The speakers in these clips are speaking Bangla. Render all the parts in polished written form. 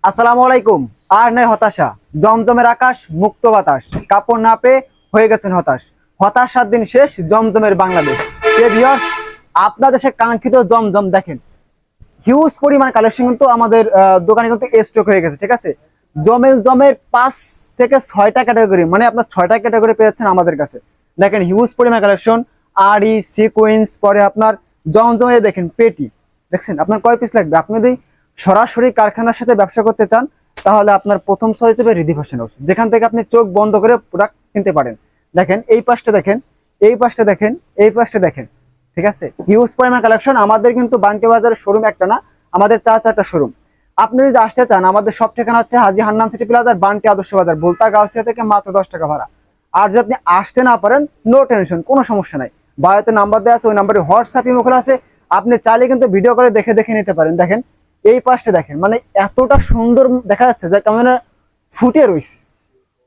আসসালামু আলাইকুম। আর নেই হতাশা, জমজমের আকাশ, মুক্ত বাতাস, কাপড় না পেয়ে হয়ে গেছেন হতাশ। হতাশার দিন শেষ, জমজমের বাংলাদেশ। ভিউয়ার্স, আপনার দেশে কাঙ্ক্ষিত জমজম দেখেন, হিউজ পরিমাণ কালেকশন কিন্তু আমাদের দোকানে কিন্তু স্টক হয়ে গেছে। ঠিক আছে, জমের 5 থেকে 6টা ক্যাটাগরি, মানে আপনার 6টা ক্যাটাগরি পেয়ে যাচ্ছেন আমাদের কাছে। দেখেন হিউজ পরিমাণ কালেকশন, আড়ি, সিকোয়েন্স, পরে আপনার জমজমে দেখেন পেটি। দেখছেন আপনার কয় পিস লাগবে? আপনি যদি সরাসরি কারখানার সাথে ব্যবসা করতে চান, তাহলে আপনার প্রথম চয়েস হবে রিদি ফ্যাশন হাউস, যেখান থেকে আপনি চোখ বন্ধ করে প্রোডাক্ট কিনতে পারেন। দেখেন এই পাশটা দেখেন, এই পাশটা দেখেন, এই পাশটা দেখেন। ঠিক আছে, হিউজ পরিমাণ কালেকশন। আমাদের কিন্তু বান্টি বাজারের শোরুম একটা না, আমাদের 4টা শোরুম। আপনি যদি আসতে চান, আমাদের সব ঠিকানা হচ্ছে হাজী হান্নান সিটি প্লাজার, বান্টি আদর্শ বাজার, বলতা গাউসিয়া থেকে মাত্র 10 টাকা ভাড়া। আর যদি আপনি আসতে না পারেন, নো টেনশন, কোনো সমস্যা নাই। বায়োতে নাম্বার দেওয়া আছে, ওই নাম্বারে হোয়াটসঅ্যাপ ইমো খোলা আছে। আপনি চাইলে কিন্তু ভিডিও করে দেখে দেখে নিতে পারেন। দেখেন এই পাশটা দেখেন, মানে এতটা সুন্দর দেখা যাচ্ছে যে কেমন ফুটে রয়েছে।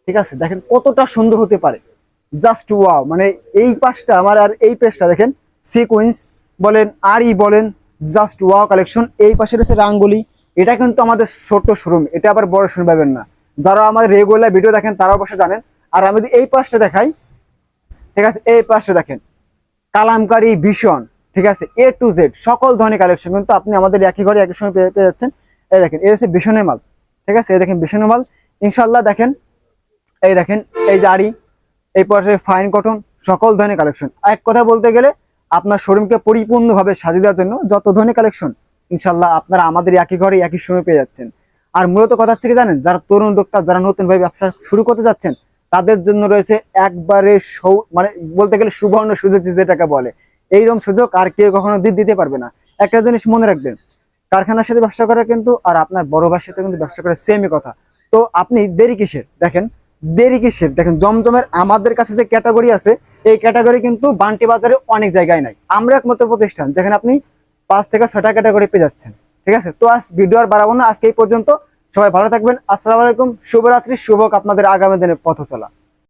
ঠিক আছে, দেখেন কতটা সুন্দর হতে পারে, জাস্ট ওয়াও। মানে এই পাশটা আমার, আর এই পেজটা দেখেন, সিকোয়েন্স বলেন, আরই বলেন, জাস্ট ওয়াও কালেকশন। এই পাশে রয়েছে রাঙ্গুলি। এটা কিন্তু আমাদের ছোট শোরুম, এটা আবার বড় শোরুম পাবেন না। যারা আমাদের রেগুলার ভিডিও দেখেন তারা অবশ্যই জানেন। আর আমি যদি এই পাশটা দেখাই, ঠিক আছে, এই পাশটা দেখেন, কালামকারী ভীষণ। ঠিক আছে, A to Z সকল ধরনের কালেকশন কিন্তু আপনি আমাদের একই ঘরে একই সময় পেয়ে যাচ্ছেন। এই দেখেন, এই হচ্ছে ভীষণের মাল। ঠিক আছে, এই দেখেন ভীষণের মাল, ইনশাল্লাহ। দেখেন এই দেখেন, এই জারি, এই পাশে ফাইন কটন, সকল ধরনের কালেকশন। এক কথা বলতে গেলে, আপনার শোরুমকে পরিপূর্ণভাবে সাজিয়ে দেওয়ার জন্য যত ধরনের কালেকশন, ইনশাল্লাহ আপনারা আমাদের একই ঘরে একই সময় পেয়ে যাচ্ছেন। আর মূলত কথা হচ্ছে কি জানেন, যারা তরুণ উদ্যোক্তা, যারা নতুনভাবে ব্যবসা শুরু করতে যাচ্ছেন, তাদের জন্য রয়েছে একবারে মানে বলতে গেলে সুবর্ণ সুযোগ, যেটাকে বলে। এইরকম সুযোগ আর কেউ কখনো দিতে পারবে না। একটা জিনিস মনে রাখবেন, কারখানার সাথে ব্যবসা করা কিন্তু আর আপনার বড় ভাইয়ের সাথে কিন্তু ব্যবসা করা সেমই কথা। তো আপনি দেরি কিসের? দেখেন দেরি কিসের, দেখেন জমজমের আমাদের কাছে যে ক্যাটাগরি আছে, এই ক্যাটাগরি কিন্তু বান্টি বাজারে অনেক জায়গায় নাই। আমরা একমাত্র প্রতিষ্ঠান যেখানে আপনি 5 থেকে 6টা ক্যাটাগরি পেয়ে যাচ্ছেন। ঠিক আছে, তো আজ ভিডিও আর বাড়াবো না, আজকে এই পর্যন্ত। সবাই ভালো থাকবেন। আসসালামু আলাইকুম, শুভরাত্রি, শুভ হোক আপনাদের আগামী দিনের পথ চলা।